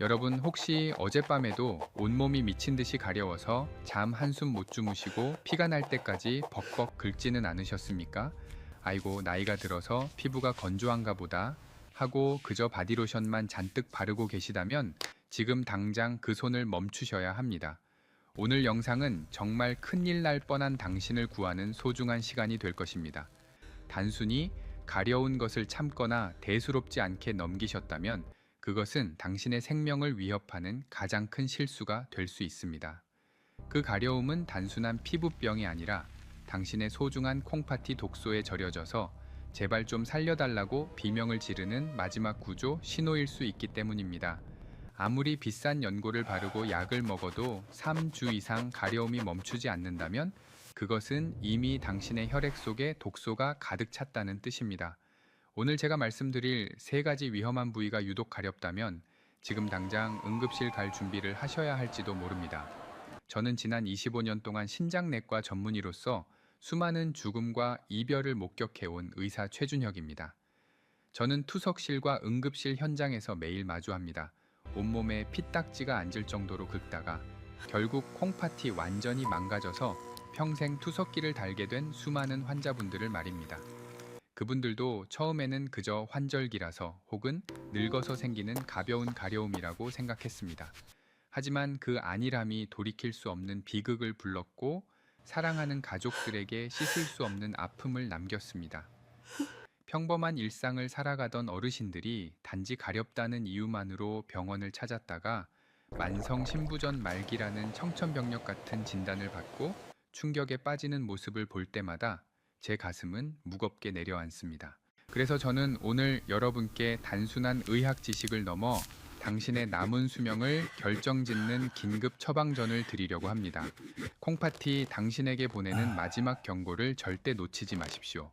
여러분 혹시 어젯밤에도 온몸이 미친 듯이 가려워서 잠 한숨 못 주무시고 피가 날 때까지 벅벅 긁지는 않으셨습니까? 아이고, 나이가 들어서 피부가 건조한가 보다 하고 그저 바디로션만 잔뜩 바르고 계시다면 지금 당장 그 손을 멈추셔야 합니다. 오늘 영상은 정말 큰일 날 뻔한 당신을 구하는 소중한 시간이 될 것입니다. 단순히 가려운 것을 참거나 대수롭지 않게 넘기셨다면 그것은 당신의 생명을 위협하는 가장 큰 실수가 될 수 있습니다. 그 가려움은 단순한 피부병이 아니라 당신의 소중한 콩팥이 독소에 절여져서 제발 좀 살려달라고 비명을 지르는 마지막 구조 신호일 수 있기 때문입니다. 아무리 비싼 연고를 바르고 약을 먹어도 3주 이상 가려움이 멈추지 않는다면 그것은 이미 당신의 혈액 속에 독소가 가득 찼다는 뜻입니다. 오늘 제가 말씀드릴 세 가지 위험한 부위가 유독 가렵다면 지금 당장 응급실 갈 준비를 하셔야 할지도 모릅니다. 저는 지난 25년 동안 신장내과 전문의로서 수많은 죽음과 이별을 목격해온 의사 최준혁입니다. 저는 투석실과 응급실 현장에서 매일 마주합니다. 온몸에 피딱지가 앉을 정도로 긁다가 결국 콩팥이 완전히 망가져서 평생 투석기를 달게 된 수많은 환자분들을 말입니다. 그분들도 처음에는 그저 환절기라서 혹은 늙어서 생기는 가벼운 가려움이라고 생각했습니다. 하지만 그 안일함이 돌이킬 수 없는 비극을 불렀고 사랑하는 가족들에게 씻을 수 없는 아픔을 남겼습니다. 평범한 일상을 살아가던 어르신들이 단지 가렵다는 이유만으로 병원을 찾았다가 만성 신부전 말기라는 청천벽력 같은 진단을 받고 충격에 빠지는 모습을 볼 때마다 제 가슴은 무겁게 내려앉습니다. 그래서 저는 오늘 여러분께 단순한 의학 지식을 넘어 당신의 남은 수명을 결정짓는 긴급 처방전을 드리려고 합니다. 콩팥이 당신에게 보내는 마지막 경고를 절대 놓치지 마십시오.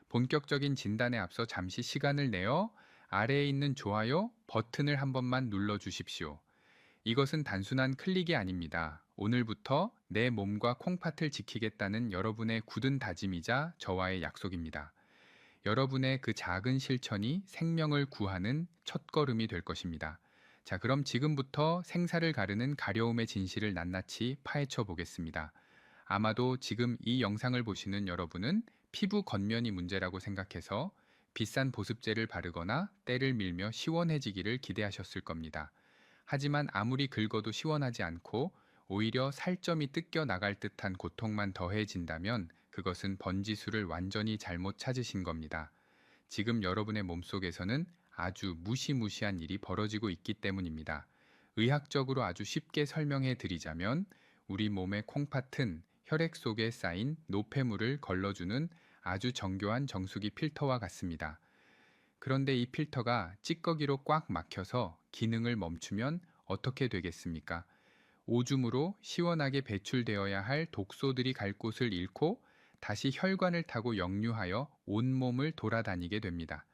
본격적인 진단에 앞서 잠시 시간을 내어 아래에 있는 좋아요 버튼을 한 번만 눌러주십시오. 이것은 단순한 클릭이 아닙니다. 오늘부터 내 몸과 콩팥을 지키겠다는 여러분의 굳은 다짐이자 저와의 약속입니다. 여러분의 그 작은 실천이 생명을 구하는 첫걸음이 될 것입니다. 자, 그럼 지금부터 생사를 가르는 가려움의 진실을 낱낱이 파헤쳐 보겠습니다. 아마도 지금 이 영상을 보시는 여러분은 피부 겉면이 문제라고 생각해서 비싼 보습제를 바르거나 때를 밀며 시원해지기를 기대하셨을 겁니다. 하지만 아무리 긁어도 시원하지 않고 오히려 살점이 뜯겨 나갈 듯한 고통만 더해진다면 그것은 번지수를 완전히 잘못 찾으신 겁니다. 지금 여러분의 몸속에서는 아주 무시무시한 일이 벌어지고 있기 때문입니다. 의학적으로 아주 쉽게 설명해 드리자면 우리 몸의 콩팥은 혈액 속에 쌓인 노폐물을 걸러주는 아주 정교한 정수기 필터와 같습니다. 그런데 이 필터가 찌꺼기로 꽉 막혀서 기능을 멈추면 어떻게 되겠습니까? 오줌으로 시원하게 배출되어야 할 독소들이 갈 곳을 잃고 다시 혈관을 타고 역류하여 온몸을 돌아다니게 됩니다.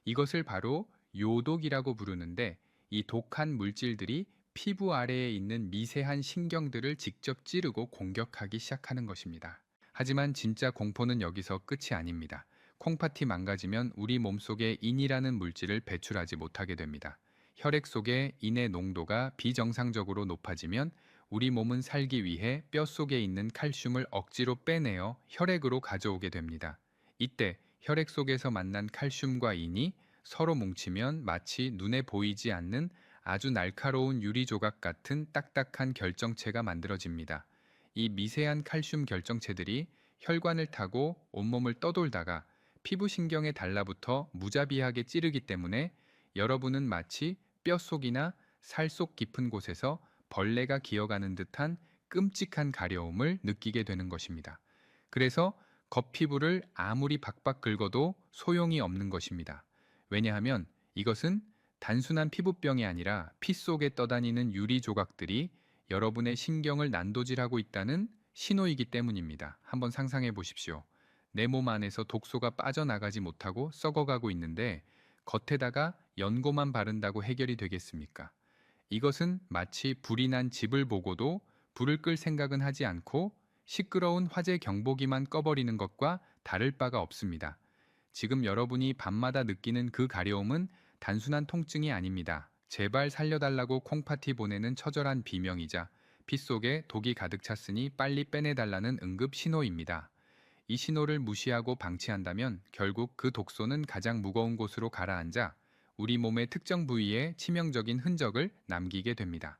이것을 바로 요독이라고 부르는데 이 독한 물질들이 피부 아래에 있는 미세한 신경들을 직접 찌르고 공격하기 시작하는 것입니다. 하지만 진짜 공포는 여기서 끝이 아닙니다. 콩팥이 망가지면 우리 몸속에 인이라는 물질을 배출하지 못하게 됩니다. 혈액 속의 인의 농도가 비정상적으로 높아지면 우리 몸은 살기 위해 뼈 속에 있는 칼슘을 억지로 빼내어 혈액으로 가져오게 됩니다. 이때 혈액 속에서 만난 칼슘과 인이 서로 뭉치면 마치 눈에 보이지 않는 아주 날카로운 유리 조각 같은 딱딱한 결정체가 만들어집니다. 이 미세한 칼슘 결정체들이 혈관을 타고 온몸을 떠돌다가 피부신경에 달라붙어 무자비하게 찌르기 때문에 여러분은 마치 뼛속이나 살 속 깊은 곳에서 벌레가 기어가는 듯한 끔찍한 가려움을 느끼게 되는 것입니다. 그래서 겉피부를 아무리 박박 긁어도 소용이 없는 것입니다. 왜냐하면 이것은 단순한 피부병이 아니라 피 속에 떠다니는 유리 조각들이 여러분의 신경을 난도질하고 있다는 신호이기 때문입니다. 한번 상상해 보십시오. 내 몸 안에서 독소가 빠져나가지 못하고 썩어가고 있는데 겉에다가 연고만 바른다고 해결이 되겠습니까? 이것은 마치 불이 난 집을 보고도 불을 끌 생각은 하지 않고 시끄러운 화재 경보기만 꺼버리는 것과 다를 바가 없습니다. 지금 여러분이 밤마다 느끼는 그 가려움은 단순한 통증이 아닙니다. 제발 살려달라고 콩팥이 보내는 처절한 비명이자 피 속에 독이 가득 찼으니 빨리 빼내달라는 응급 신호입니다. 이 신호를 무시하고 방치한다면 결국 그 독소는 가장 무거운 곳으로 가라앉아 우리 몸의 특정 부위에 치명적인 흔적을 남기게 됩니다.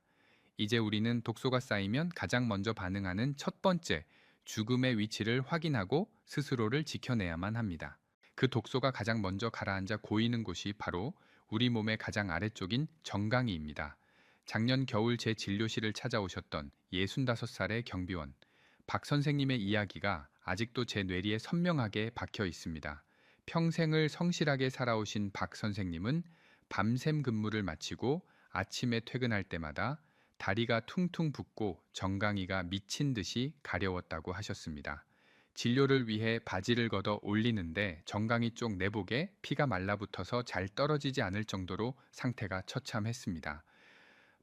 이제 우리는 독소가 쌓이면 가장 먼저 반응하는 첫 번째, 죽음의 위치를 확인하고 스스로를 지켜내야만 합니다. 그 독소가 가장 먼저 가라앉아 고이는 곳이 바로 우리 몸의 가장 아래쪽인 정강이입니다. 작년 겨울 제 진료실을 찾아오셨던 65살의 경비원 박 선생님의 이야기가 아직도 제 뇌리에 선명하게 박혀 있습니다. 평생을 성실하게 살아오신 박 선생님은 밤샘 근무를 마치고 아침에 퇴근할 때마다 다리가 퉁퉁 붓고 정강이가 미친 듯이 가려웠다고 하셨습니다. 진료를 위해 바지를 걷어 올리는데 정강이 쪽 내복에 피가 말라붙어서 잘 떨어지지 않을 정도로 상태가 처참했습니다.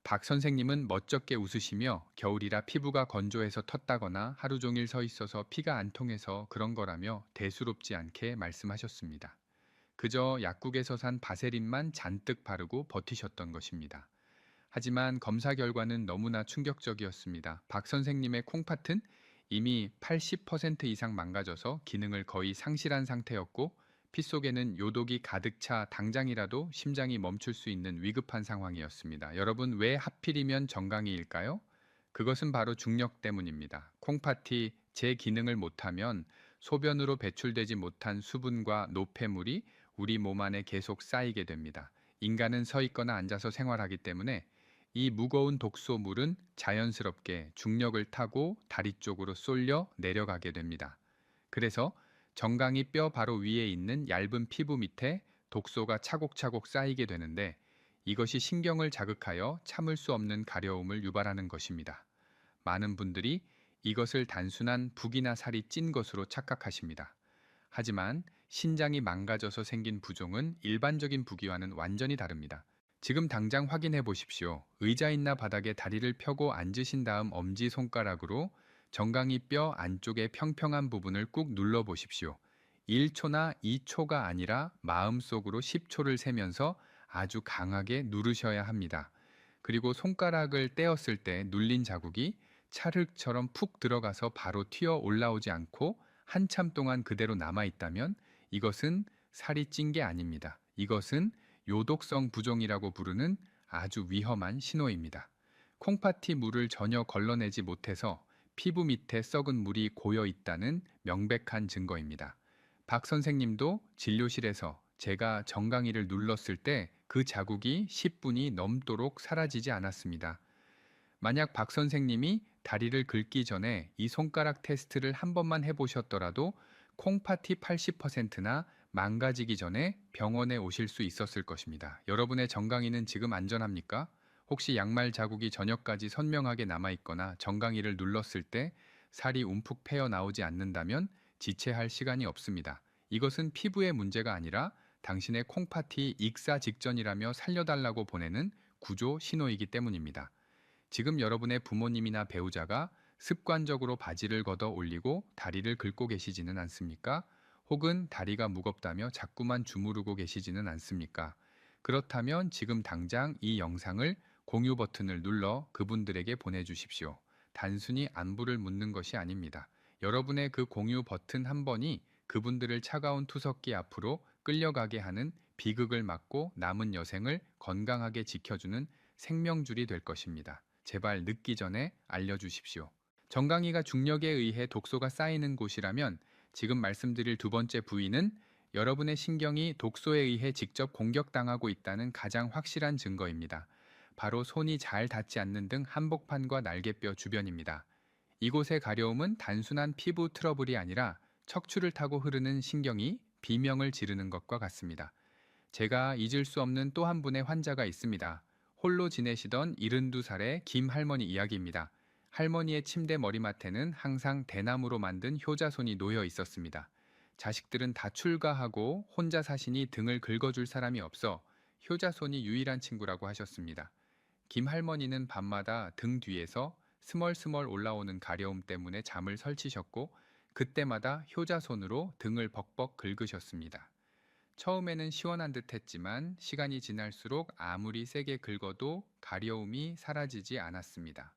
박 선생님은 멋쩍게 웃으시며 겨울이라 피부가 건조해서 텄다거나 하루 종일 서 있어서 피가 안 통해서 그런 거라며 대수롭지 않게 말씀하셨습니다. 그저 약국에서 산 바세린만 잔뜩 바르고 버티셨던 것입니다. 하지만 검사 결과는 너무나 충격적이었습니다. 박 선생님의 콩팥은 이미 80% 이상 망가져서 기능을 거의 상실한 상태였고 피 속에는 요독이 가득 차 당장이라도 심장이 멈출 수 있는 위급한 상황이었습니다. 여러분, 왜 하필이면 정강이일까요? 그것은 바로 중력 때문입니다. 콩팥이 제 기능을 못하면 소변으로 배출되지 못한 수분과 노폐물이 우리 몸 안에 계속 쌓이게 됩니다. 인간은 서 있거나 앉아서 생활하기 때문에 이 무거운 독소물은 자연스럽게 중력을 타고 다리 쪽으로 쏠려 내려가게 됩니다. 그래서 정강이 뼈 바로 위에 있는 얇은 피부 밑에 독소가 차곡차곡 쌓이게 되는데 이것이 신경을 자극하여 참을 수 없는 가려움을 유발하는 것입니다. 많은 분들이 이것을 단순한 붓이나 살이 찐 것으로 착각하십니다. 하지만 신장이 망가져서 생긴 부종은 일반적인 부기와는 완전히 다릅니다. 지금 당장 확인해 보십시오. 의자 있나 바닥에 다리를 펴고 앉으신 다음 엄지손가락으로 정강이 뼈 안쪽의 평평한 부분을 꾹 눌러 보십시오. 1초나 2초가 아니라 마음속으로 10초를 세면서 아주 강하게 누르셔야 합니다. 그리고 손가락을 떼었을 때 눌린 자국이 찰흙처럼 푹 들어가서 바로 튀어 올라오지 않고 한참 동안 그대로 남아 있다면 이것은 살이 찐 게 아닙니다. 이것은 요독성 부종이라고 부르는 아주 위험한 신호입니다. 콩팥이 물을 전혀 걸러내지 못해서 피부 밑에 썩은 물이 고여 있다는 명백한 증거입니다. 박 선생님도 진료실에서 제가 정강이를 눌렀을 때 그 자국이 10분이 넘도록 사라지지 않았습니다. 만약 박 선생님이 다리를 긁기 전에 이 손가락 테스트를 한 번만 해보셨더라도 콩팥이 80%나 망가지기 전에 병원에 오실 수 있었을 것입니다. 여러분의 정강이는 지금 안전합니까? 혹시 양말 자국이 저녁까지 선명하게 남아있거나 정강이를 눌렀을 때 살이 움푹 패어 나오지 않는다면 지체할 시간이 없습니다. 이것은 피부의 문제가 아니라 당신의 콩팥이 익사 직전이라며 살려달라고 보내는 구조 신호이기 때문입니다. 지금 여러분의 부모님이나 배우자가 습관적으로 바지를 걷어 올리고 다리를 긁고 계시지는 않습니까? 혹은 다리가 무겁다며 자꾸만 주무르고 계시지는 않습니까? 그렇다면 지금 당장 이 영상을 공유 버튼을 눌러 그분들에게 보내주십시오. 단순히 안부를 묻는 것이 아닙니다. 여러분의 그 공유 버튼 한 번이 그분들을 차가운 투석기 앞으로 끌려가게 하는 비극을 막고 남은 여생을 건강하게 지켜주는 생명줄이 될 것입니다. 제발 늦기 전에 알려주십시오. 정강이가 중력에 의해 독소가 쌓이는 곳이라면 지금 말씀드릴 두 번째 부위는 여러분의 신경이 독소에 의해 직접 공격당하고 있다는 가장 확실한 증거입니다. 바로 손이 잘 닿지 않는 등 한복판과 날개뼈 주변입니다. 이곳의 가려움은 단순한 피부 트러블이 아니라 척추를 타고 흐르는 신경이 비명을 지르는 것과 같습니다. 제가 잊을 수 없는 또 한 분의 환자가 있습니다. 홀로 지내시던 72살의 김 할머니 이야기입니다. 할머니의 침대 머리맡에는 항상 대나무로 만든 효자손이 놓여 있었습니다. 자식들은 다 출가하고 혼자 사시니 등을 긁어줄 사람이 없어 효자손이 유일한 친구라고 하셨습니다. 김 할머니는 밤마다 등 뒤에서 스멀스멀 올라오는 가려움 때문에 잠을 설치셨고 그때마다 효자손으로 등을 벅벅 긁으셨습니다. 처음에는 시원한 듯 했지만 시간이 지날수록 아무리 세게 긁어도 가려움이 사라지지 않았습니다.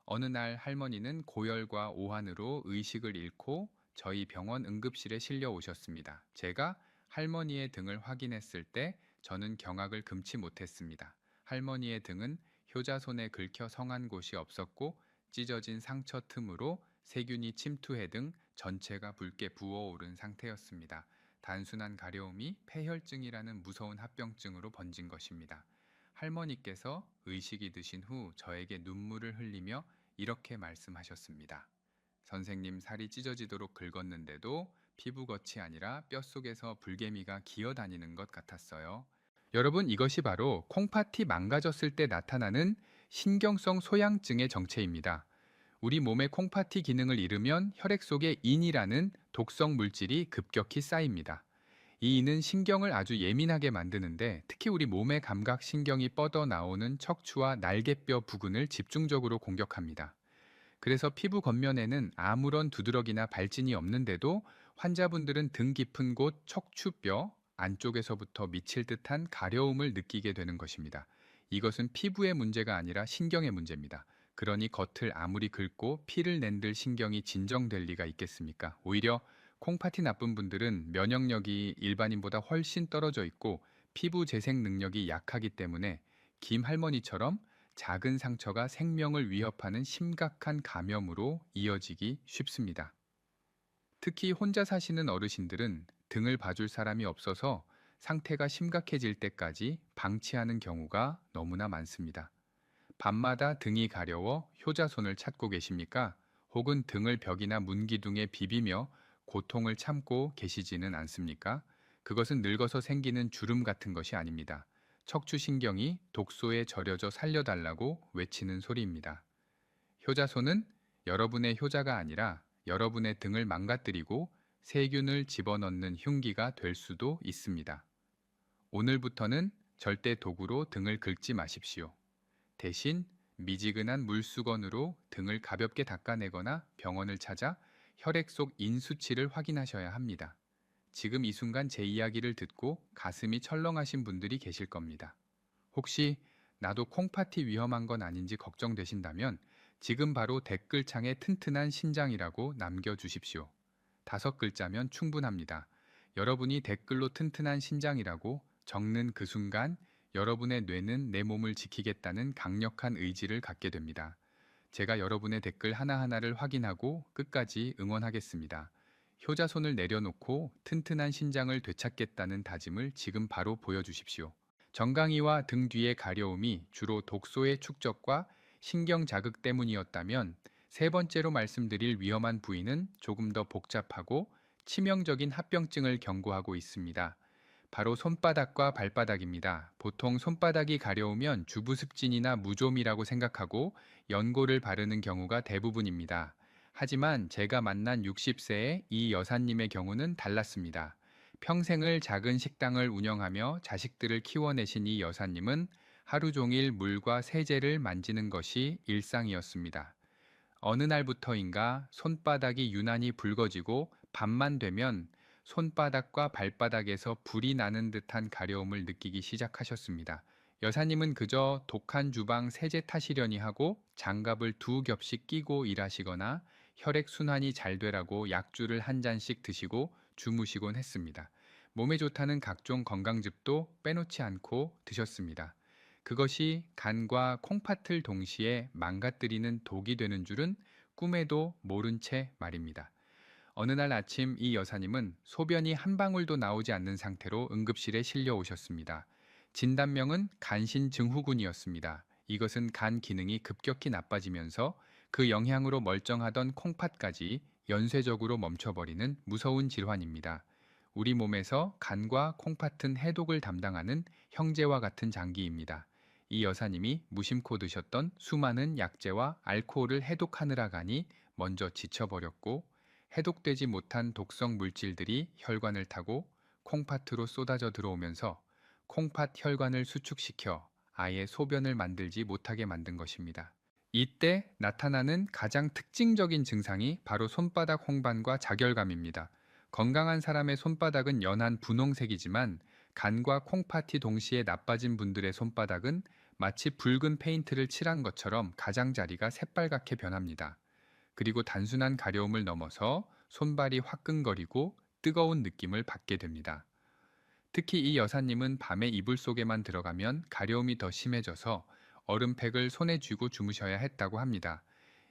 어느 날 할머니는 고열과 오한으로 의식을 잃고 저희 병원 응급실에 실려 오셨습니다. 제가 할머니의 등을 확인했을 때 저는 경악을 금치 못했습니다. 할머니의 등은 효자손에 긁혀 성한 곳이 없었고 찢어진 상처 틈으로 세균이 침투해 등 전체가 붉게 부어오른 상태였습니다. 단순한 가려움이 폐혈증이라는 무서운 합병증으로 번진 것입니다. 할머니께서 의식이 드신 후 저에게 눈물을 흘리며 이렇게 말씀하셨습니다. 선생님, 살이 찢어지도록 긁었는데도 피부겉이 아니라 뼛속에서 불개미가 기어다니는 것 같았어요. 여러분, 이것이 바로 콩팥이 망가졌을 때 나타나는 신경성 소양증의 정체입니다. 우리 몸의 콩팥이 기능을 잃으면 혈액 속에 인이라는 독성 물질이 급격히 쌓입니다. 이 인은 신경을 아주 예민하게 만드는데, 특히 우리 몸의 감각 신경이 뻗어 나오는 척추와 날개뼈 부근을 집중적으로 공격합니다. 그래서 피부 겉면에는 아무런 두드러기나 발진이 없는데도 환자분들은 등 깊은 곳 척추뼈 안쪽에서부터 미칠 듯한 가려움을 느끼게 되는 것입니다. 이것은 피부의 문제가 아니라 신경의 문제입니다. 그러니 겉을 아무리 긁고 피를 낸들 신경이 진정될 리가 있겠습니까? 오히려 콩팥이 나쁜 분들은 면역력이 일반인보다 훨씬 떨어져 있고 피부 재생 능력이 약하기 때문에 김 할머니처럼 작은 상처가 생명을 위협하는 심각한 감염으로 이어지기 쉽습니다. 특히 혼자 사시는 어르신들은 등을 봐줄 사람이 없어서 상태가 심각해질 때까지 방치하는 경우가 너무나 많습니다. 밤마다 등이 가려워 효자손을 찾고 계십니까? 혹은 등을 벽이나 문기둥에 비비며 고통을 참고 계시지는 않습니까? 그것은 늙어서 생기는 주름 같은 것이 아닙니다. 척추신경이 독소에 절여져 살려달라고 외치는 소리입니다. 효자손은 여러분의 효자가 아니라 여러분의 등을 망가뜨리고 세균을 집어넣는 흉기가 될 수도 있습니다. 오늘부터는 절대 도구로 등을 긁지 마십시오. 대신 미지근한 물수건으로 등을 가볍게 닦아내거나 병원을 찾아 혈액 속 인 수치를 확인하셔야 합니다. 지금 이 순간 제 이야기를 듣고 가슴이 철렁하신 분들이 계실 겁니다. 혹시 나도 콩팥이 위험한 건 아닌지 걱정되신다면 지금 바로 댓글창에 튼튼한 신장이라고 남겨주십시오. 5글자면 충분합니다. 여러분이 댓글로 튼튼한 신장이라고 적는 그 순간 여러분의 뇌는 내 몸을 지키겠다는 강력한 의지를 갖게 됩니다. 제가 여러분의 댓글 하나하나를 확인하고 끝까지 응원하겠습니다. 효자손을 내려놓고 튼튼한 신장을 되찾겠다는 다짐을 지금 바로 보여주십시오. 정강이와 등 뒤의 가려움이 주로 독소의 축적과 신경 자극 때문이었다면 세 번째로 말씀드릴 위험한 부위는 조금 더 복잡하고 치명적인 합병증을 경고하고 있습니다. 바로 손바닥과 발바닥입니다. 보통 손바닥이 가려우면 주부습진이나 무좀이라고 생각하고 연고를 바르는 경우가 대부분입니다. 하지만 제가 만난 60세의 이 여사님의 경우는 달랐습니다. 평생을 작은 식당을 운영하며 자식들을 키워내신 이 여사님은 하루 종일 물과 세제를 만지는 것이 일상이었습니다. 어느 날부터인가 손바닥이 유난히 붉어지고 밤만 되면 손바닥과 발바닥에서 불이 나는 듯한 가려움을 느끼기 시작하셨습니다. 여사님은 그저 독한 주방 세제 탓이려니 하고 장갑을 2겹씩 끼고 일하시거나 혈액순환이 잘 되라고 약주를 한 잔씩 드시고 주무시곤 했습니다. 몸에 좋다는 각종 건강즙도 빼놓지 않고 드셨습니다. 그것이 간과 콩팥을 동시에 망가뜨리는 독이 되는 줄은 꿈에도 모른 채 말입니다. 어느 날 아침 이 여사님은 소변이 한 방울도 나오지 않는 상태로 응급실에 실려 오셨습니다. 진단명은 간신증후군이었습니다. 이것은 간 기능이 급격히 나빠지면서 그 영향으로 멀쩡하던 콩팥까지 연쇄적으로 멈춰버리는 무서운 질환입니다. 우리 몸에서 간과 콩팥은 해독을 담당하는 형제와 같은 장기입니다. 이 여사님이 무심코 드셨던 수많은 약재와 알코올을 해독하느라 간이 먼저 지쳐버렸고 해독되지 못한 독성 물질들이 혈관을 타고 콩팥으로 쏟아져 들어오면서 콩팥 혈관을 수축시켜 아예 소변을 만들지 못하게 만든 것입니다. 이때 나타나는 가장 특징적인 증상이 바로 손바닥 홍반과 자결감입니다. 건강한 사람의 손바닥은 연한 분홍색이지만 간과 콩팥이 동시에 나빠진 분들의 손바닥은 마치 붉은 페인트를 칠한 것처럼 가장자리가 새빨갛게 변합니다. 그리고 단순한 가려움을 넘어서 손발이 화끈거리고 뜨거운 느낌을 받게 됩니다. 특히 이 여사님은 밤에 이불 속에만 들어가면 가려움이 더 심해져서 얼음팩을 손에 쥐고 주무셔야 했다고 합니다.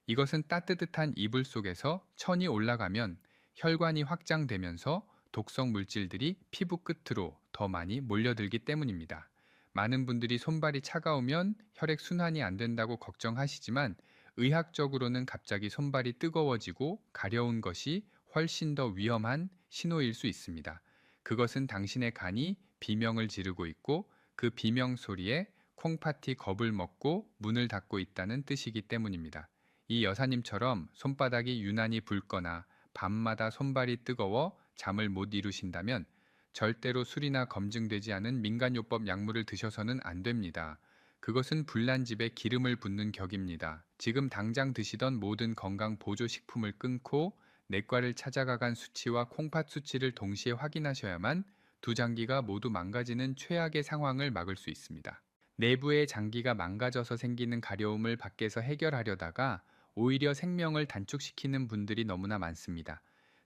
이것은 따뜻한 이불 속에서 천이 올라가면 혈관이 확장되면서 독성 물질들이 피부 끝으로 더 많이 몰려들기 때문입니다. 많은 분들이 손발이 차가우면 혈액 순환이 안 된다고 걱정하시지만 의학적으로는 갑자기 손발이 뜨거워지고 가려운 것이 훨씬 더 위험한 신호일 수 있습니다. 그것은 당신의 간이 비명을 지르고 있고 그 비명 소리에 콩팥이 겁을 먹고 문을 닫고 있다는 뜻이기 때문입니다. 이 여사님처럼 손바닥이 유난히 붉거나 밤마다 손발이 뜨거워 잠을 못 이루신다면 절대로 술이나 검증되지 않은 민간요법 약물을 드셔서는 안 됩니다. 그것은 불난집에 기름을 붓는 격입니다. 지금 당장 드시던 모든 건강 보조 식품을 끊고 내과를 찾아가간 수치와 콩팥 수치를 동시에 확인하셔야만 두 장기가 모두 망가지는 최악의 상황을 막을 수 있습니다. 내부의 장기가 망가져서 생기는 가려움을 밖에서 해결하려다가 오히려 생명을 단축시키는 분들이 너무나 많습니다.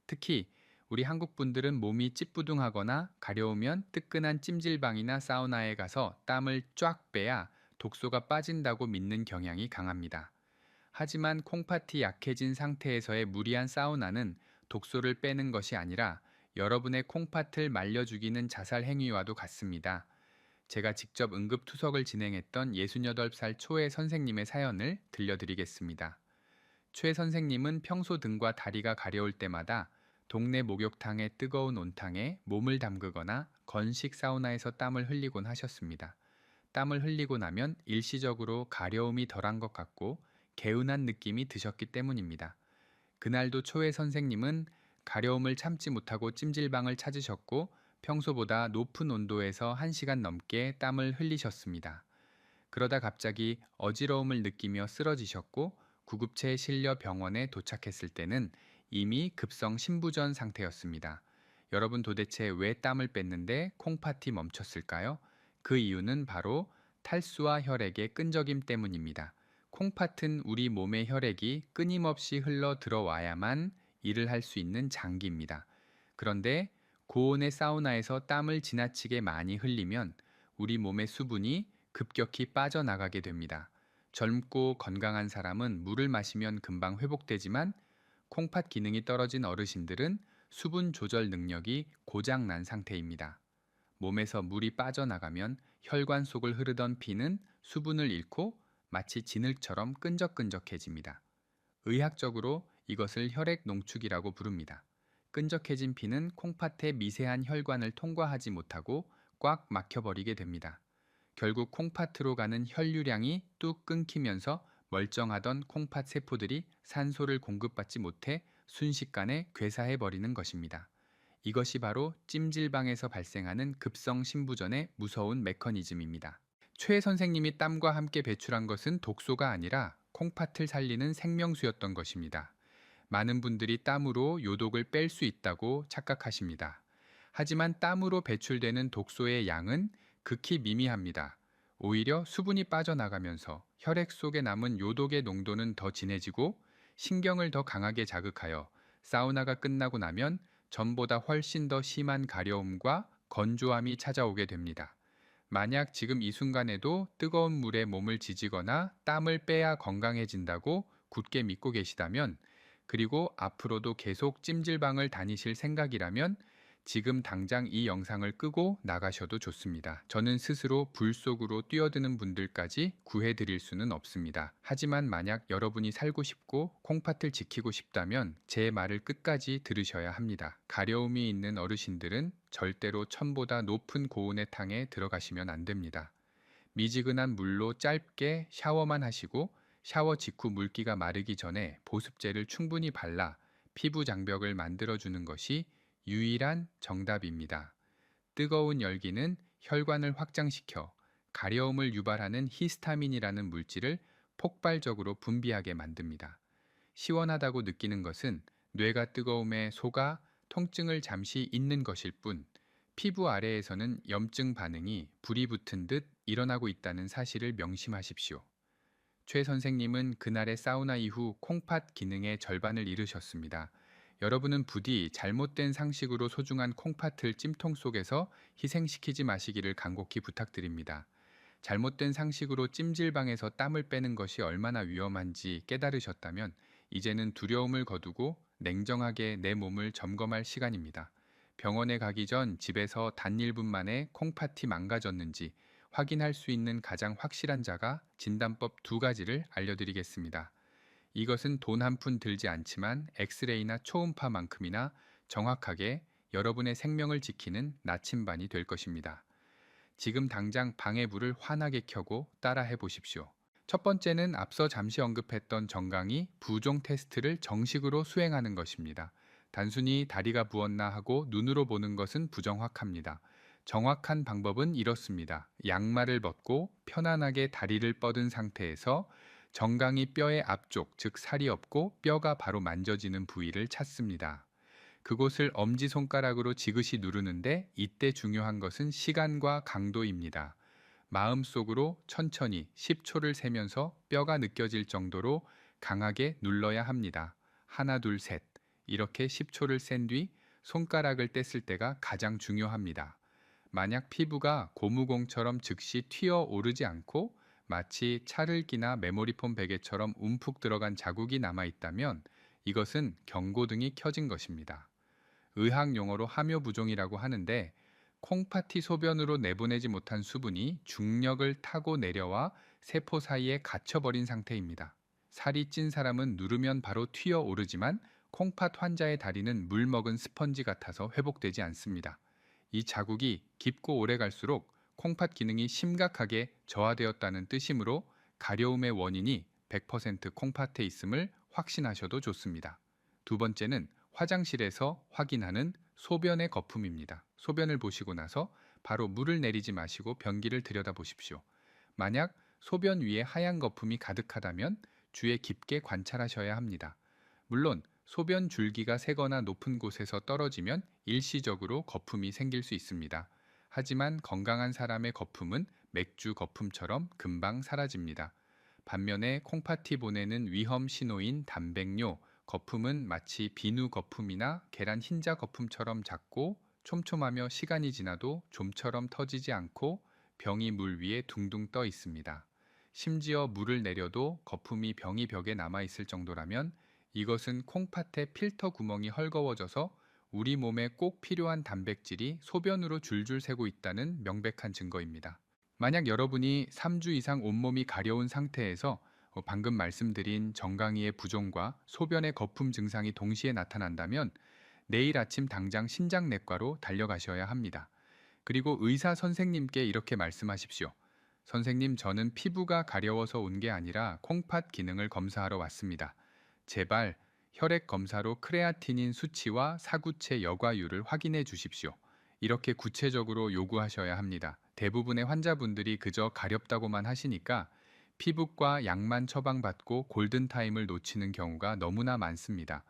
특히 우리 한국 분들은 몸이 찌뿌둥하거나 가려우면 뜨끈한 찜질방이나 사우나에 가서 땀을 쫙 빼야 독소가 빠진다고 믿는 경향이 강합니다. 하지만 콩팥이 약해진 상태에서의 무리한 사우나는 독소를 빼는 것이 아니라 여러분의 콩팥을 말려 죽이는 자살 행위와도 같습니다. 제가 직접 응급투석을 진행했던 68살 초의 선생님의 사연을 들려드리겠습니다. 최 선생님은 평소 등과 다리가 가려울 때마다 동네 목욕탕의 뜨거운 온탕에 몸을 담그거나 건식 사우나에서 땀을 흘리곤 하셨습니다. 땀을 흘리고 나면 일시적으로 가려움이 덜한 것 같고 개운한 느낌이 드셨기 때문입니다. 그날도 초회 선생님은 가려움을 참지 못하고 찜질방을 찾으셨고 평소보다 높은 온도에서 1시간 넘게 땀을 흘리셨습니다. 그러다 갑자기 어지러움을 느끼며 쓰러지셨고 구급차에 실려 병원에 도착했을 때는 이미 급성 심부전 상태였습니다. 여러분 도대체 왜 땀을 뺐는데 콩팥이 멈췄을까요? 그 이유는 바로 탈수와 혈액의 끈적임 때문입니다. 콩팥은 우리 몸의 혈액이 끊임없이 흘러 들어와야만 일을 할 수 있는 장기입니다. 그런데 고온의 사우나에서 땀을 지나치게 많이 흘리면 우리 몸의 수분이 급격히 빠져나가게 됩니다. 젊고 건강한 사람은 물을 마시면 금방 회복되지만 콩팥 기능이 떨어진 어르신들은 수분 조절 능력이 고장난 상태입니다. 몸에서 물이 빠져나가면 혈관 속을 흐르던 피는 수분을 잃고 마치 진흙처럼 끈적끈적해집니다. 의학적으로 이것을 혈액 농축이라고 부릅니다. 끈적해진 피는 콩팥의 미세한 혈관을 통과하지 못하고 꽉 막혀버리게 됩니다. 결국 콩팥으로 가는 혈류량이 뚝 끊기면서 멀쩡하던 콩팥 세포들이 산소를 공급받지 못해 순식간에 괴사해버리는 것입니다. 이것이 바로 찜질방에서 발생하는 급성 심부전의 무서운 메커니즘입니다. 최 선생님이 땀과 함께 배출한 것은 독소가 아니라 콩팥을 살리는 생명수였던 것입니다. 많은 분들이 땀으로 요독을 뺄 수 있다고 착각하십니다. 하지만 땀으로 배출되는 독소의 양은 극히 미미합니다. 오히려 수분이 빠져나가면서 혈액 속에 남은 요독의 농도는 더 진해지고 신경을 더 강하게 자극하여 사우나가 끝나고 나면 전보다 훨씬 더 심한 가려움과 건조함이 찾아오게 됩니다. 만약 지금 이 순간에도 뜨거운 물에 몸을 지지거나 땀을 빼야 건강해진다고 굳게 믿고 계시다면, 그리고 앞으로도 계속 찜질방을 다니실 생각이라면 지금 당장 이 영상을 끄고 나가셔도 좋습니다. 저는 스스로 불 속으로 뛰어드는 분들까지 구해드릴 수는 없습니다. 하지만 만약 여러분이 살고 싶고 콩팥을 지키고 싶다면 제 말을 끝까지 들으셔야 합니다. 가려움이 있는 어르신들은 절대로 천보다 높은 고온의 탕에 들어가시면 안 됩니다. 미지근한 물로 짧게 샤워만 하시고 샤워 직후 물기가 마르기 전에 보습제를 충분히 발라 피부 장벽을 만들어주는 것이 유일한 정답입니다. 뜨거운 열기는 혈관을 확장시켜 가려움을 유발하는 히스타민이라는 물질을 폭발적으로 분비하게 만듭니다. 시원하다고 느끼는 것은 뇌가 뜨거움에 속아 통증을 잠시 잊는 것일 뿐, 피부 아래에서는 염증 반응이 불이 붙은 듯 일어나고 있다는 사실을 명심하십시오. 최 선생님은 그날의 사우나 이후 콩팥 기능의 절반을 잃으셨습니다. 여러분은 부디 잘못된 상식으로 소중한 콩팥을 찜통 속에서 희생시키지 마시기를 간곡히 부탁드립니다. 잘못된 상식으로 찜질방에서 땀을 빼는 것이 얼마나 위험한지 깨달으셨다면 이제는 두려움을 거두고 냉정하게 내 몸을 점검할 시간입니다. 병원에 가기 전 집에서 단 1분 만에 콩팥이 망가졌는지 확인할 수 있는 가장 확실한 자가 진단법 2가지를 알려드리겠습니다. 이것은 돈 한 푼 들지 않지만 엑스레이나 초음파만큼이나 정확하게 여러분의 생명을 지키는 나침반이 될 것입니다. 지금 당장 방의 불을 환하게 켜고 따라해 보십시오. 첫 번째는 앞서 잠시 언급했던 정강이 부종 테스트를 정식으로 수행하는 것입니다. 단순히 다리가 부었나 하고 눈으로 보는 것은 부정확합니다. 정확한 방법은 이렇습니다. 양말을 벗고 편안하게 다리를 뻗은 상태에서 정강이 뼈의 앞쪽, 즉 살이 없고 뼈가 바로 만져지는 부위를 찾습니다. 그곳을 엄지손가락으로 지그시 누르는데 이때 중요한 것은 시간과 강도입니다. 마음속으로 천천히 10초를 세면서 뼈가 느껴질 정도로 강하게 눌러야 합니다. 하나, 둘, 셋. 이렇게 10초를 센 뒤 손가락을 뗐을 때가 가장 중요합니다. 만약 피부가 고무공처럼 즉시 튀어 오르지 않고 마치 찰흙이나 메모리폼 베개처럼 움푹 들어간 자국이 남아 있다면 이것은 경고등이 켜진 것입니다. 의학 용어로 함유부종이라고 하는데 콩팥이 소변으로 내보내지 못한 수분이 중력을 타고 내려와 세포 사이에 갇혀버린 상태입니다. 살이 찐 사람은 누르면 바로 튀어 오르지만 콩팥 환자의 다리는 물 먹은 스펀지 같아서 회복되지 않습니다. 이 자국이 깊고 오래 갈수록 콩팥 기능이 심각하게 저하되었다는 뜻이므로 가려움의 원인이 100% 콩팥에 있음을 확신하셔도 좋습니다. 두 번째는 화장실에서 확인하는 소변의 거품입니다. 소변을 보시고 나서 바로 물을 내리지 마시고 변기를 들여다보십시오. 만약 소변 위에 하얀 거품이 가득하다면 주의 깊게 관찰하셔야 합니다. 물론 소변 줄기가 새거나 높은 곳에서 떨어지면 일시적으로 거품이 생길 수 있습니다. 하지만 건강한 사람의 거품은 맥주 거품처럼 금방 사라집니다. 반면에 콩팥이 보내는 위험 신호인 단백뇨, 거품은 마치 비누 거품이나 계란 흰자 거품처럼 작고 촘촘하며 시간이 지나도 좀처럼 터지지 않고 병이 물 위에 둥둥 떠 있습니다. 심지어 물을 내려도 거품이 병이 벽에 남아 있을 정도라면 이것은 콩팥의 필터 구멍이 헐거워져서 우리 몸에 꼭 필요한 단백질이 소변으로 줄줄 새고 있다는 명백한 증거입니다. 만약 여러분이 3주 이상 온몸이 가려운 상태에서 방금 말씀드린 정강이의 부종과 소변의 거품 증상이 동시에 나타난다면 내일 아침 당장 신장내과로 달려가셔야 합니다. 그리고 의사 선생님께 이렇게 말씀하십시오. 선생님, 저는 피부가 가려워서 온 게 아니라 콩팥 기능을 검사하러 왔습니다. 제발 혈액 검사로 크레아티닌 수치와 사구체 여과율을 확인해 주십시오. 이렇게 구체적으로 요구하셔야 합니다. 대부분의 환자분들이 그저 가렵다고만 하시니까 피부과 약만 처방받고 골든타임을 놓치는 경우가 너무나 많습니다.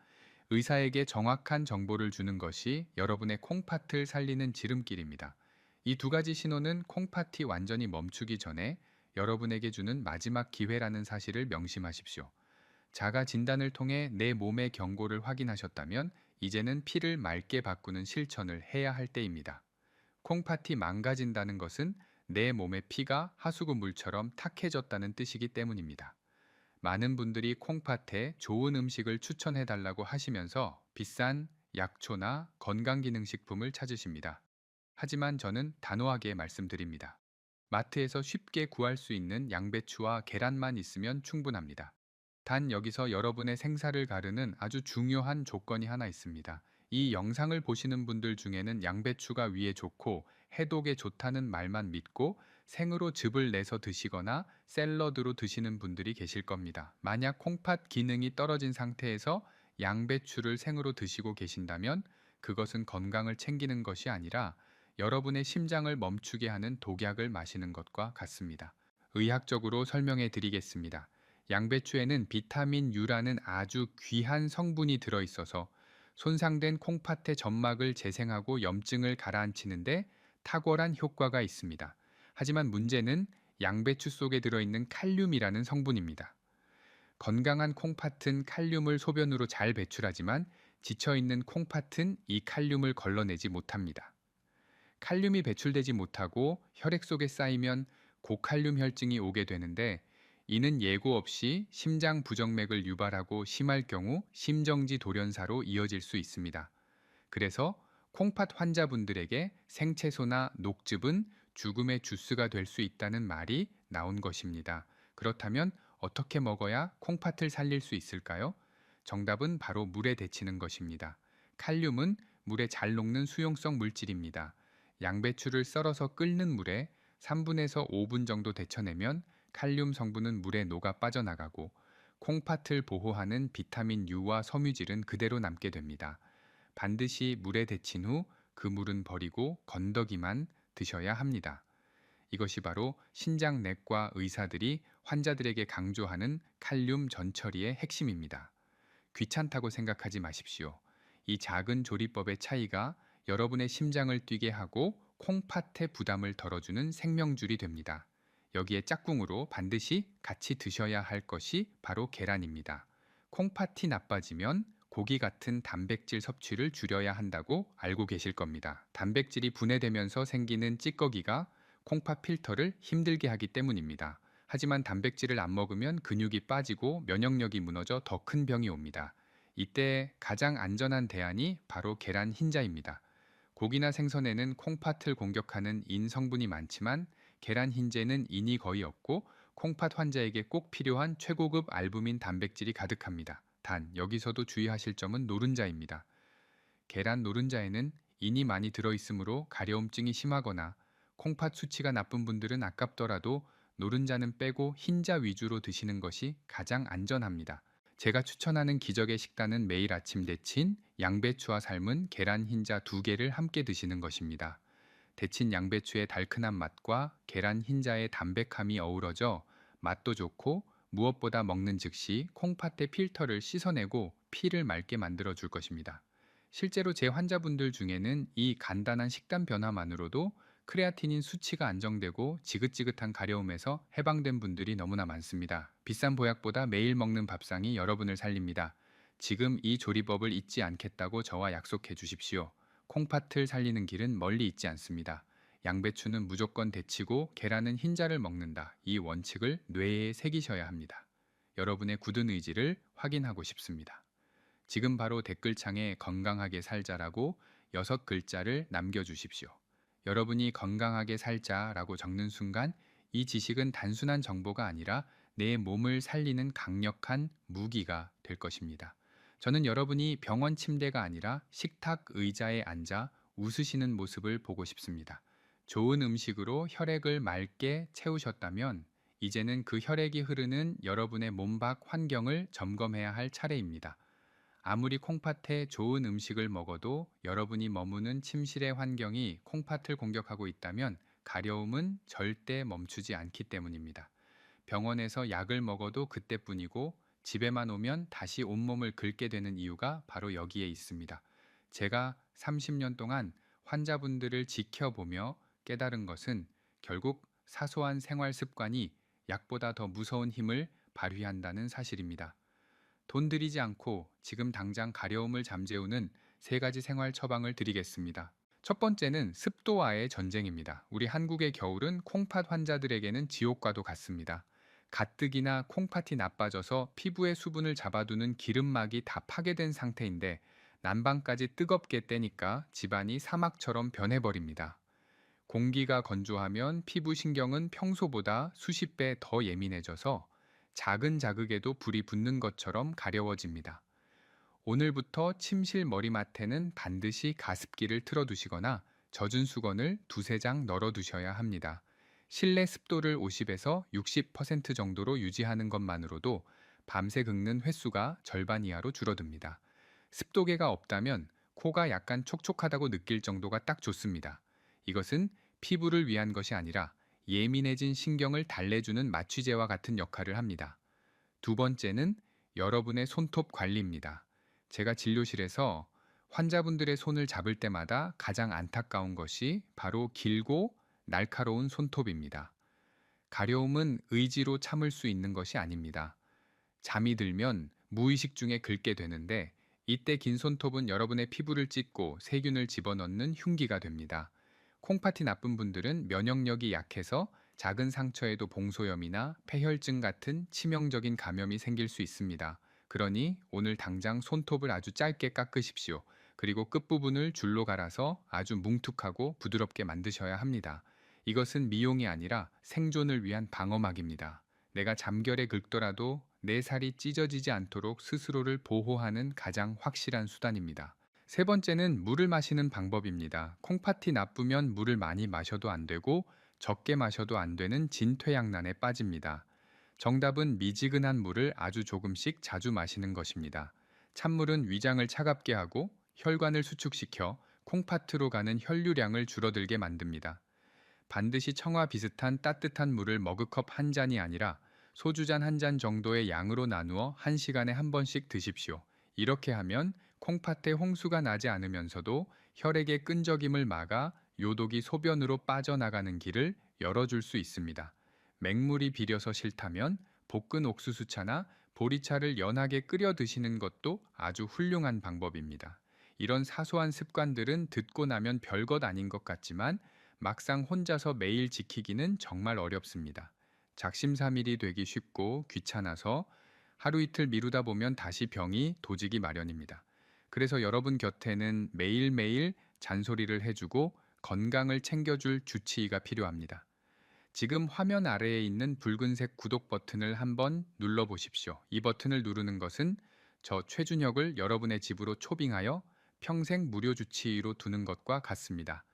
의사에게 정확한 정보를 주는 것이 여러분의 콩팥을 살리는 지름길입니다. 이 2가지 신호는 콩팥이 완전히 멈추기 전에 여러분에게 주는 마지막 기회라는 사실을 명심하십시오. 자가 진단을 통해 내 몸의 경고를 확인하셨다면 이제는 피를 맑게 바꾸는 실천을 해야 할 때입니다. 콩팥이 망가진다는 것은 내 몸의 피가 하수구 물처럼 탁해졌다는 뜻이기 때문입니다. 많은 분들이 콩팥에 좋은 음식을 추천해 달라고 하시면서 비싼 약초나 건강기능식품을 찾으십니다. 하지만 저는 단호하게 말씀드립니다. 마트에서 쉽게 구할 수 있는 양배추와 계란만 있으면 충분합니다. 단 여기서 여러분의 생사를 가르는 아주 중요한 조건이 하나 있습니다. 이 영상을 보시는 분들 중에는 양배추가 위에 좋고 해독에 좋다는 말만 믿고 생으로 즙을 내서 드시거나 샐러드로 드시는 분들이 계실 겁니다. 만약 콩팥 기능이 떨어진 상태에서 양배추를 생으로 드시고 계신다면 그것은 건강을 챙기는 것이 아니라 여러분의 심장을 멈추게 하는 독약을 마시는 것과 같습니다. 의학적으로 설명해 드리겠습니다. 양배추에는 비타민 U라는 아주 귀한 성분이 들어있어서 손상된 콩팥의 점막을 재생하고 염증을 가라앉히는데 탁월한 효과가 있습니다. 하지만 문제는 양배추 속에 들어있는 칼륨이라는 성분입니다. 건강한 콩팥은 칼륨을 소변으로 잘 배출하지만 지쳐있는 콩팥은 이 칼륨을 걸러내지 못합니다. 칼륨이 배출되지 못하고 혈액 속에 쌓이면 고칼륨 혈증이 오게 되는데, 이는 예고 없이 심장 부정맥을 유발하고 심할 경우 심정지 돌연사로 이어질 수 있습니다. 그래서 콩팥 환자분들에게 생채소나 녹즙은 죽음의 주스가 될 수 있다는 말이 나온 것입니다. 그렇다면 어떻게 먹어야 콩팥을 살릴 수 있을까요? 정답은 바로 물에 데치는 것입니다. 칼륨은 물에 잘 녹는 수용성 물질입니다. 양배추를 썰어서 끓는 물에 3분에서 5분 정도 데쳐내면 칼륨 성분은 물에 녹아 빠져나가고 콩팥을 보호하는 비타민 U와 섬유질은 그대로 남게 됩니다. 반드시 물에 데친 후 그 물은 버리고 건더기만 드셔야 합니다. 이것이 바로 신장내과 의사들이 환자들에게 강조하는 칼륨 전처리의 핵심입니다. 귀찮다고 생각하지 마십시오. 이 작은 조리법의 차이가 여러분의 심장을 뛰게 하고 콩팥의 부담을 덜어주는 생명줄이 됩니다. 여기에 짝꿍으로 반드시 같이 드셔야 할 것이 바로 계란입니다. 콩팥이 나빠지면 고기 같은 단백질 섭취를 줄여야 한다고 알고 계실 겁니다. 단백질이 분해되면서 생기는 찌꺼기가 콩팥 필터를 힘들게 하기 때문입니다. 하지만 단백질을 안 먹으면 근육이 빠지고 면역력이 무너져 더 큰 병이 옵니다. 이때 가장 안전한 대안이 바로 계란 흰자입니다. 고기나 생선에는 콩팥을 공격하는 인 성분이 많지만 계란 흰자에는 인이 거의 없고 콩팥 환자에게 꼭 필요한 최고급 알부민 단백질이 가득합니다. 단 여기서도 주의하실 점은 노른자입니다. 계란 노른자에는 인이 많이 들어있으므로 가려움증이 심하거나 콩팥 수치가 나쁜 분들은 아깝더라도 노른자는 빼고 흰자 위주로 드시는 것이 가장 안전합니다. 제가 추천하는 기적의 식단은 매일 아침 데친 양배추와 삶은 계란 흰자 2개를 함께 드시는 것입니다. 데친 양배추의 달큰한 맛과 계란 흰자의 담백함이 어우러져 맛도 좋고 무엇보다 먹는 즉시 콩팥의 필터를 씻어내고 피를 맑게 만들어 줄 것입니다. 실제로 제 환자분들 중에는 이 간단한 식단 변화만으로도 크레아티닌 수치가 안정되고 지긋지긋한 가려움에서 해방된 분들이 너무나 많습니다. 비싼 보약보다 매일 먹는 밥상이 여러분을 살립니다. 지금 이 조리법을 잊지 않겠다고 저와 약속해 주십시오. 콩팥을 살리는 길은 멀리 있지 않습니다. 양배추는 무조건 데치고 계란은 흰자를 먹는다. 이 원칙을 뇌에 새기셔야 합니다. 여러분의 굳은 의지를 확인하고 싶습니다. 지금 바로 댓글창에 건강하게 살자라고 6글자를 남겨주십시오. 여러분이 건강하게 살자라고 적는 순간 이 지식은 단순한 정보가 아니라 내 몸을 살리는 강력한 무기가 될 것입니다. 저는 여러분이 병원 침대가 아니라 식탁 의자에 앉아 웃으시는 모습을 보고 싶습니다. 좋은 음식으로 혈액을 맑게 채우셨다면 이제는 그 혈액이 흐르는 여러분의 몸 밖 환경을 점검해야 할 차례입니다. 아무리 콩팥에 좋은 음식을 먹어도 여러분이 머무는 침실의 환경이 콩팥을 공격하고 있다면 가려움은 절대 멈추지 않기 때문입니다. 병원에서 약을 먹어도 그때뿐이고 집에만 오면 다시 온몸을 긁게 되는 이유가 바로 여기에 있습니다. 제가 30년 동안 환자분들을 지켜보며 깨달은 것은 결국 사소한 생활 습관이 약보다 더 무서운 힘을 발휘한다는 사실입니다. 돈 들이지 않고 지금 당장 가려움을 잠재우는 3가지 생활 처방을 드리겠습니다. 첫 번째는 습도와의 전쟁입니다. 우리 한국의 겨울은 콩팥 환자들에게는 지옥과도 같습니다. 가뜩이나 콩팥이 나빠져서 피부의 수분을 잡아두는 기름막이 다 파괴된 상태인데 난방까지 뜨겁게 떼니까 집안이 사막처럼 변해버립니다. 공기가 건조하면 피부 신경은 평소보다 수십 배 더 예민해져서 작은 자극에도 불이 붙는 것처럼 가려워집니다. 오늘부터 침실 머리맡에는 반드시 가습기를 틀어두시거나 젖은 수건을 2~3장 널어두셔야 합니다. 실내 습도를 50에서 60% 정도로 유지하는 것만으로도 밤새 긁는 횟수가 절반 이하로 줄어듭니다. 습도계가 없다면 코가 약간 촉촉하다고 느낄 정도가 딱 좋습니다. 이것은 피부를 위한 것이 아니라 예민해진 신경을 달래주는 마취제와 같은 역할을 합니다. 두 번째는 여러분의 손톱 관리입니다. 제가 진료실에서 환자분들의 손을 잡을 때마다 가장 안타까운 것이 바로 길고 날카로운 손톱입니다. 가려움은 의지로 참을 수 있는 것이 아닙니다. 잠이 들면 무의식 중에 긁게 되는데, 이때 긴 손톱은 여러분의 피부를 찢고 세균을 집어넣는 흉기가 됩니다. 콩팥이 나쁜 분들은 면역력이 약해서 작은 상처에도 봉소염이나 폐혈증 같은 치명적인 감염이 생길 수 있습니다. 그러니 오늘 당장 손톱을 아주 짧게 깎으십시오. 그리고 끝부분을 줄로 갈아서 아주 뭉툭하고 부드럽게 만드셔야 합니다. 이것은 미용이 아니라 생존을 위한 방어막입니다. 내가 잠결에 긁더라도 내 살이 찢어지지 않도록 스스로를 보호하는 가장 확실한 수단입니다. 세 번째는 물을 마시는 방법입니다. 콩팥이 나쁘면 물을 많이 마셔도 안 되고 적게 마셔도 안 되는 진퇴양난에 빠집니다. 정답은 미지근한 물을 아주 조금씩 자주 마시는 것입니다. 찬물은 위장을 차갑게 하고 혈관을 수축시켜 콩팥으로 가는 혈류량을 줄어들게 만듭니다. 반드시 청아 비슷한 따뜻한 물을 머그컵 한 잔이 아니라 소주잔 한 잔 정도의 양으로 나누어 1시간에 한 번씩 드십시오. 이렇게 하면 콩팥에 홍수가 나지 않으면서도 혈액의 끈적임을 막아 요독이 소변으로 빠져나가는 길을 열어줄 수 있습니다. 맹물이 비려서 싫다면 볶은 옥수수차나 보리차를 연하게 끓여 드시는 것도 아주 훌륭한 방법입니다. 이런 사소한 습관들은 듣고 나면 별것 아닌 것 같지만 막상 혼자서 매일 지키기는 정말 어렵습니다. 작심삼일이 되기 쉽고 귀찮아서 하루 이틀 미루다 보면 다시 병이 도지기 마련입니다. 그래서 여러분 곁에는 매일매일 잔소리를 해주고 건강을 챙겨줄 주치의가 필요합니다. 지금 화면 아래에 있는 붉은색 구독 버튼을 한번 눌러보십시오. 이 버튼을 누르는 것은 저 최준혁을 여러분의 집으로 초빙하여 평생 무료 주치의로 두는 것과 같습니다.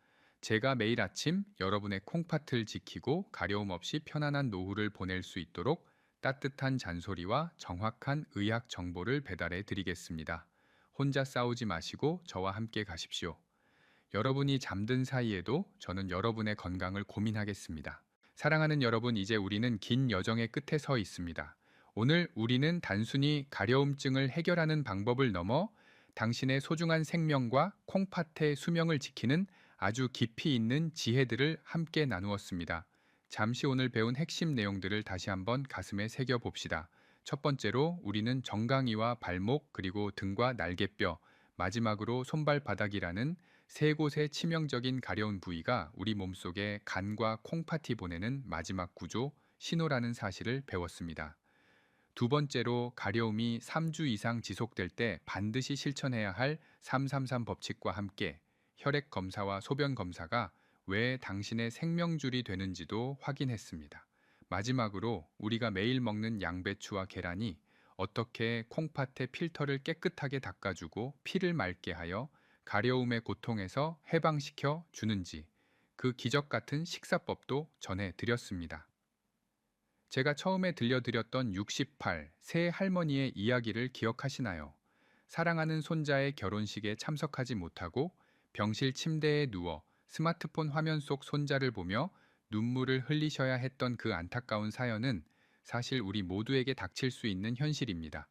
제가 매일 아침 여러분의 콩팥을 지키고 가려움 없이 편안한 노후를 보낼 수 있도록 따뜻한 잔소리와 정확한 의학 정보를 배달해 드리겠습니다. 혼자 싸우지 마시고 저와 함께 가십시오. 여러분이 잠든 사이에도 저는 여러분의 건강을 고민하겠습니다. 사랑하는 여러분, 이제 우리는 긴 여정의 끝에 서 있습니다. 오늘 우리는 단순히 가려움증을 해결하는 방법을 넘어 당신의 소중한 생명과 콩팥의 수명을 지키는 아주 깊이 있는 지혜들을 함께 나누었습니다. 잠시 오늘 배운 핵심 내용들을 다시 한번 가슴에 새겨 봅시다. 첫 번째로 우리는 정강이와 발목 그리고 등과 날개뼈, 마지막으로 손발바닥이라는 세 곳의 치명적인 가려운 부위가 우리 몸속에 간과 콩팥이 보내는 마지막 구조, 신호라는 사실을 배웠습니다. 두 번째로 가려움이 3주 이상 지속될 때 반드시 실천해야 할 333 법칙과 함께 혈액 검사와 소변 검사가 왜 당신의 생명줄이 되는지도 확인했습니다. 마지막으로 우리가 매일 먹는 양배추와 계란이 어떻게 콩팥의 필터를 깨끗하게 닦아주고 피를 맑게 하여 가려움의 고통에서 해방시켜 주는지 그 기적 같은 식사법도 전해드렸습니다. 제가 처음에 들려드렸던 68, 새 할머니의 이야기를 기억하시나요? 사랑하는 손자의 결혼식에 참석하지 못하고 병실 침대에 누워 스마트폰 화면 속 손자를 보며 눈물을 흘리셔야 했던 그 안타까운 사연은 사실 우리 모두에게 닥칠 수 있는 현실입니다.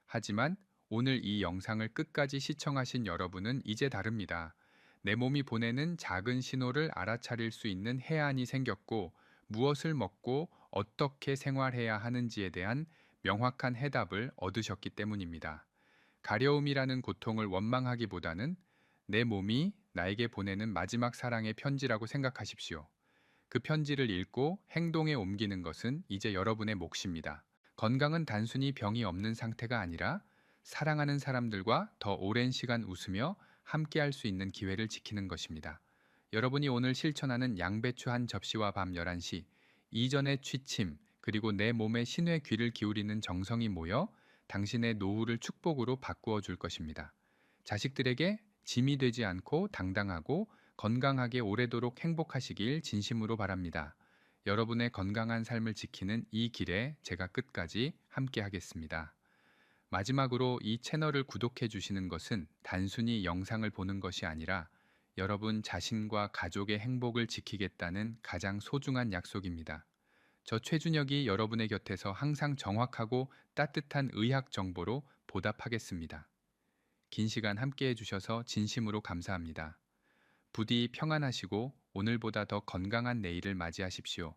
하지만 오늘 이 영상을 끝까지 시청하신 여러분은 이제 다릅니다. 내 몸이 보내는 작은 신호를 알아차릴 수 있는 해안이 생겼고, 무엇을 먹고 어떻게 생활해야 하는지에 대한 명확한 해답을 얻으셨기 때문입니다. 가려움이라는 고통을 원망하기보다는 내 몸이 나에게 보내는 마지막 사랑의 편지라고 생각하십시오. 그 편지를 읽고 행동에 옮기는 것은 이제 여러분의 몫입니다. 건강은 단순히 병이 없는 상태가 아니라 사랑하는 사람들과 더 오랜 시간 웃으며 함께할 수 있는 기회를 지키는 것입니다. 여러분이 오늘 실천하는 양배추 한 접시와 밤 11시, 이전의 취침, 그리고 내 몸의 신의 귀를 기울이는 정성이 모여 당신의 노후를 축복으로 바꾸어 줄 것입니다. 자식들에게 짐이 되지 않고 당당하고 건강하게 오래도록 행복하시길 진심으로 바랍니다. 여러분의 건강한 삶을 지키는 이 길에 제가 끝까지 함께 하겠습니다. 마지막으로 이 채널을 구독해 주시는 것은 단순히 영상을 보는 것이 아니라 여러분 자신과 가족의 행복을 지키겠다는 가장 소중한 약속입니다. 저 최준혁이 여러분의 곁에서 항상 정확하고 따뜻한 의학 정보로 보답하겠습니다. 긴 시간 함께 해주셔서 진심으로 감사합니다. 부디 평안하시고 오늘보다 더 건강한 내일을 맞이하십시오.